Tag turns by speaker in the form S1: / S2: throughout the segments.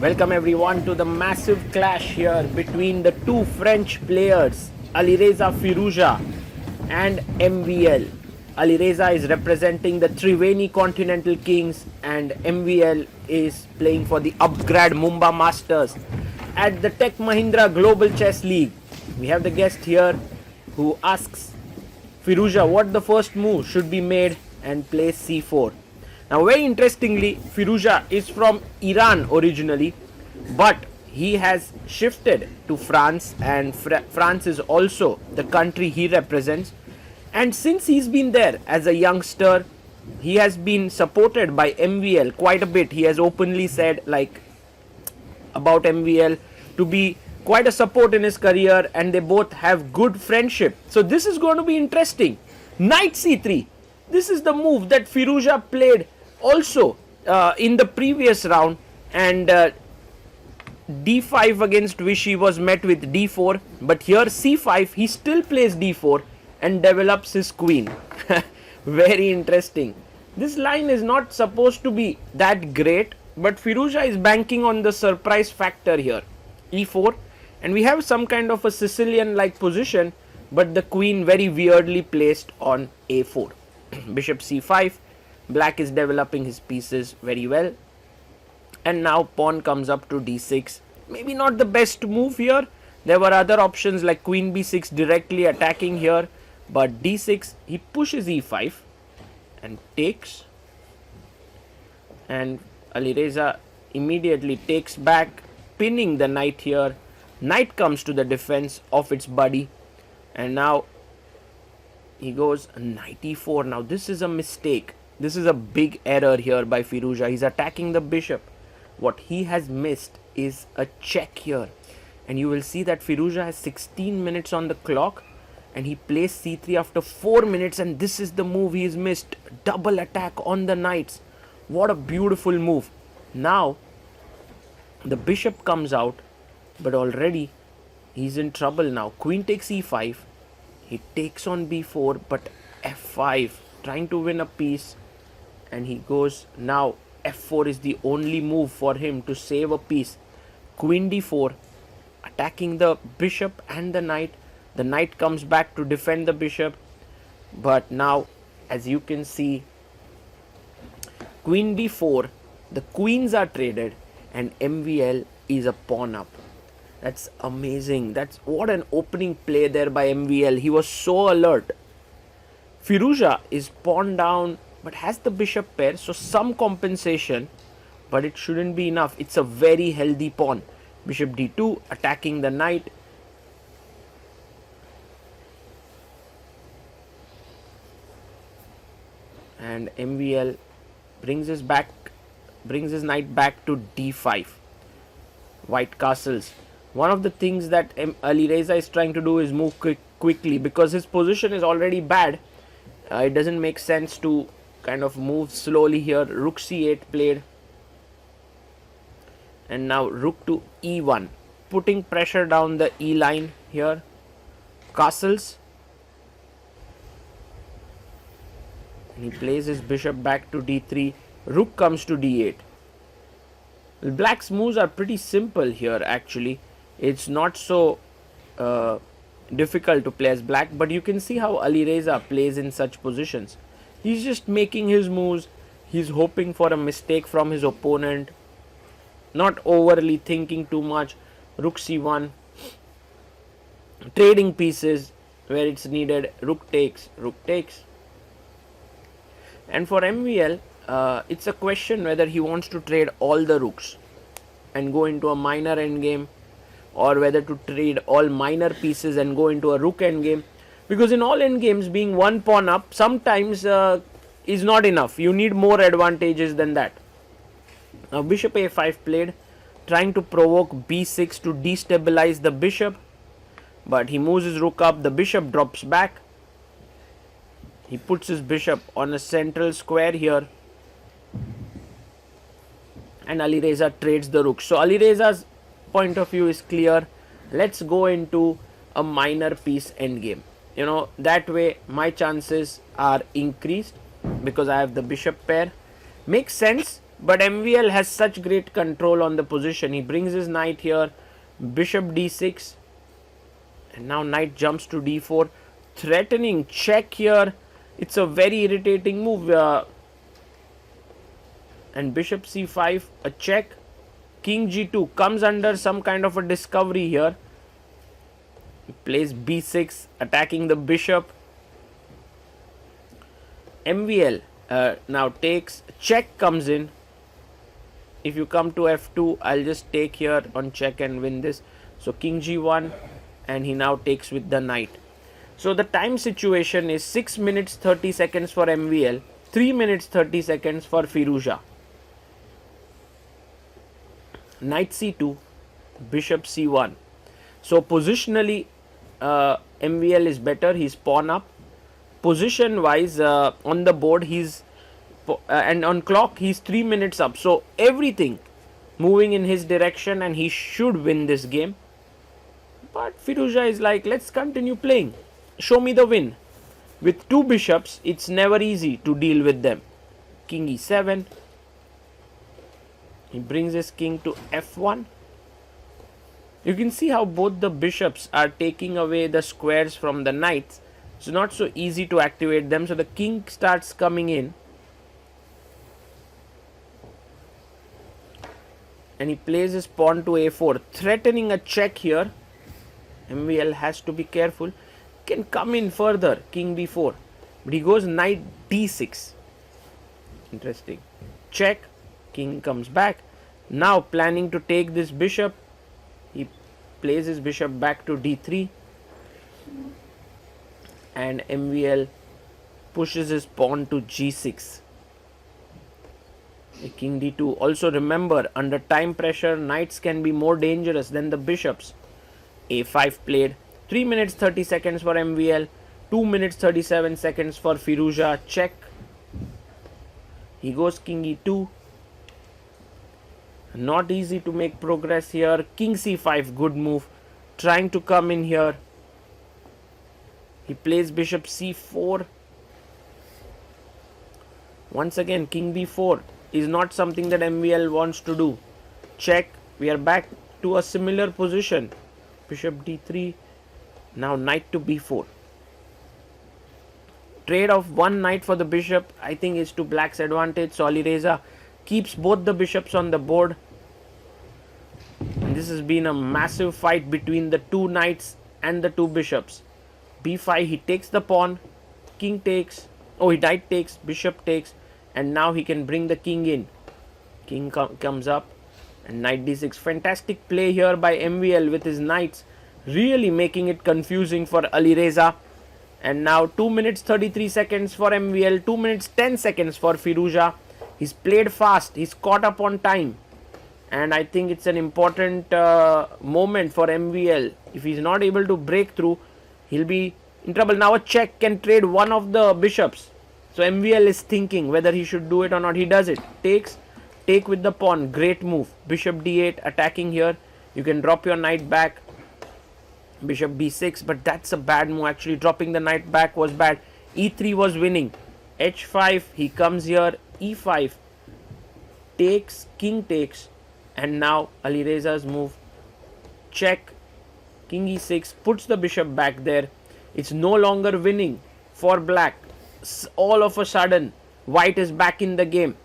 S1: Welcome everyone to the massive clash here between the two French players, Alireza Firouzja and MVL. Alireza is representing the Triveni Continental Kings and MVL is playing for the upgrade Mumba Masters at the Tech Mahindra Global Chess League. We have the guest here who asks Firouzja what the first move should be made and plays c4. Now, very interestingly, Firouzja is from Iran originally, but he has shifted to France, and France is also the country he represents. And since he's been there as a youngster, he has been supported by MVL quite a bit. He has openly said, like, about MVL to be quite a support in his career, and they both have good friendship. So this is going to be interesting. Knight c3. This is the move that Firouzja played also in the previous round, and d5 against Vichy was met with d4, but here c5 he still plays d4 and develops his queen. Very interesting. This line is not supposed to be that great, but Firouzja is banking on the surprise factor here. e4, and we have some kind of a Sicilian like position, but the queen very weirdly placed on a4. Bishop c5. Black is developing his pieces very well, and now pawn comes up to d6. Maybe not the best move here. There were other options like queen b6 directly attacking here, but d6, he pushes e5 and takes, and Alireza immediately takes back, pinning the knight here. Knight comes to the defense of its buddy, and now he goes knight e4. Now this is a mistake. This is a big error here by Firouzja. He's attacking the bishop. What he has missed is a check here. And you will see that Firouzja has 16 minutes on the clock, and he plays c3 after 4 minutes, and this is the move he has missed. Double attack on the knights. What a beautiful move. Now the bishop comes out, but already he's in trouble now. Queen takes e5. He takes on b4, but f5, trying to win a piece. And he goes now f4 is the only move for him to save a piece. Queen d4, attacking the bishop and the knight. The knight comes back to defend the bishop, but now, as you can see, queen b4, the queens are traded, and MVL is a pawn up. That's amazing. That's what an opening play there by MVL. He was so alert. Firouzja is pawn down, but has the bishop pair, so some compensation, but it shouldn't be enough. It's a very healthy pawn. Bishop d2, attacking the knight. And MVL brings his knight back to d5. White castles. One of the things that Alireza is trying to do is move quickly, because his position is already bad. It doesn't make sense to kind of move slowly here. Rook c8 played, and now rook to e1, putting pressure down the e line here. Castles, and he plays his bishop back to d3. Rook comes to d8. Well, black's moves are pretty simple here actually. It's not so difficult to play as black, but you can see how Alireza plays in such positions. He's just making his moves. He's hoping for a mistake from his opponent, not overly thinking too much. Rook c1, trading pieces where it's needed. Rook takes, and for MVL, it's a question whether he wants to trade all the rooks and go into a minor endgame, or whether to trade all minor pieces and go into a rook endgame, because in all endgames, being one pawn up sometimes is not enough. You need more advantages than that. Now bishop a5 played, trying to provoke b6 to destabilize the bishop, but he moves his rook up. The bishop drops back. He puts his bishop on a central square here, and Alireza trades the rook. So Alireza's point of view is clear. Let's go into a minor piece endgame. That way my chances are increased because I have the bishop pair. Makes sense But MVL has such great control on the position. He brings his knight here, bishop d6, and now knight jumps to d4, threatening check here. It's a very irritating move. And bishop c5, a check. King g2 comes under some kind of a discovery here. He plays b6, attacking the bishop. MVL now takes, check comes in. If you come to f2, I'll just take here on check and win this. So king g1, and he now takes with the knight. So the time situation is 6 minutes 30 seconds for MVL, 3 minutes 30 seconds for Firouzja. Knight c2, bishop c1. So positionally, MVL is better. He's pawn up. Position wise, on the board, he's and on clock he's 3 minutes up. So everything moving in his direction, and he should win this game. But Firouzja is like, let's continue playing. Show me the win. With two bishops, it's never easy to deal with them. King e7. He brings his king to f1. You can see how both the bishops are taking away the squares from the knights. It's not so easy to activate them. So the king starts coming in. And he plays his pawn to a4, threatening a check here. MVL has to be careful. Can come in further, king b4. But he goes knight d6. Interesting. Check. King comes back. Now planning to take this bishop. He plays his bishop back to d3. And MVL pushes his pawn to g6. King d2. Also remember, under time pressure, knights can be more dangerous than the bishops. a5 played. 3 minutes 30 seconds for MVL. 2 minutes 37 seconds for Firouzja. Check. He goes king e2. Not easy to make progress here. King c5, good move. Trying to come in here. He plays bishop c4. Once again, king b4 is not something that MVL wants to do. Check. We are back to a similar position. Bishop d3. Now knight to b4. Trade of one knight for the bishop, I think, is to black's advantage. So Alireza keeps both the bishops on the board. And this has been a massive fight between the two knights and the two bishops. b5, he takes the pawn. King takes. Oh, he knight takes. Bishop takes. And now he can bring the king in. King comes up. And knight d6. Fantastic play here by MVL with his knights. Really making it confusing for Alireza. And now 2 minutes 33 seconds for MVL. 2 minutes 10 seconds for Firouzja. He's played fast. He's caught up on time. And I think it's an important moment for MVL. If he's not able to break through, he'll be in trouble. Now a check can trade one of the bishops. So MVL is thinking whether he should do it or not. He does it. Takes. Take with the pawn. Great move. Bishop d8 attacking here. You can drop your knight back. Bishop b6. But that's a bad move. Actually, dropping the knight back was bad. e3 was winning. h5. He comes here. e5. Takes. King takes. And now Alireza's move. Check. King e6. Puts the bishop back there. It's no longer winning for black. All of a sudden, white is back in the game.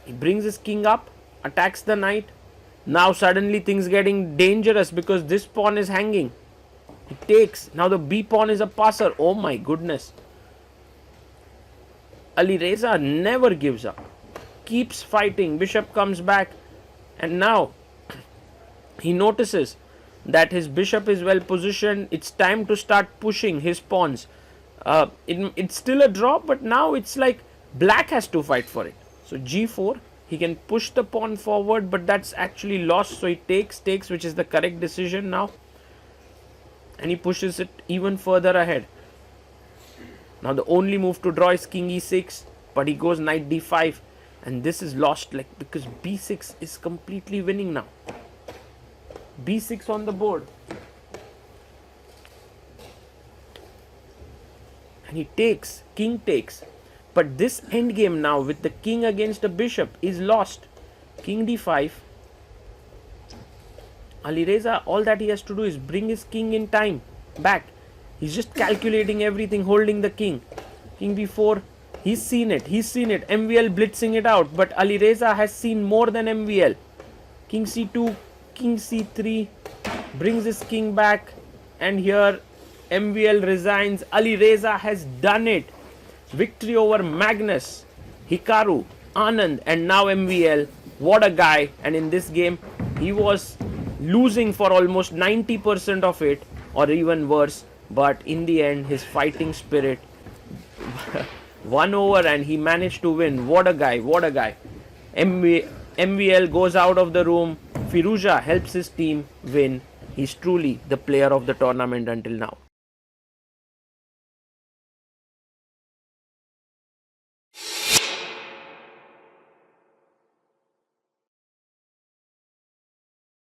S1: He brings his king up. Attacks the knight. Now suddenly things getting dangerous because this pawn is hanging. He takes. Now the b pawn is a passer. Oh my goodness. Alireza never gives up. Keeps fighting. Bishop comes back. And now he notices that his bishop is well positioned. It's time to start pushing his pawns. It's still a draw, but now it's like black has to fight for it. So g4. He can push the pawn forward, but that's actually lost. So he takes, which is the correct decision now. And he pushes it even further ahead. Now the only move to draw is king e6, but he goes knight d5. And this is lost, like, because b6 is completely winning now. b6 on the board. And he takes, king takes. But this endgame now with the king against the bishop is lost. King d5. Alireza, all that he has to do is bring his king in time back. He's just calculating everything, holding the king. King b4. He's seen it. MVL blitzing it out. But Alireza has seen more than MVL. King c2. King c3. Brings his king back. And here MVL resigns. Alireza has done it. Victory over Magnus, Hikaru, Anand, and now MVL. What a guy. And in this game, he was losing for almost 90% of it, or even worse. But in the end, his fighting spirit won over and he managed to win. What a guy. MVL goes out of the room. Firouzja helps his team win. He's truly the player of the tournament until now.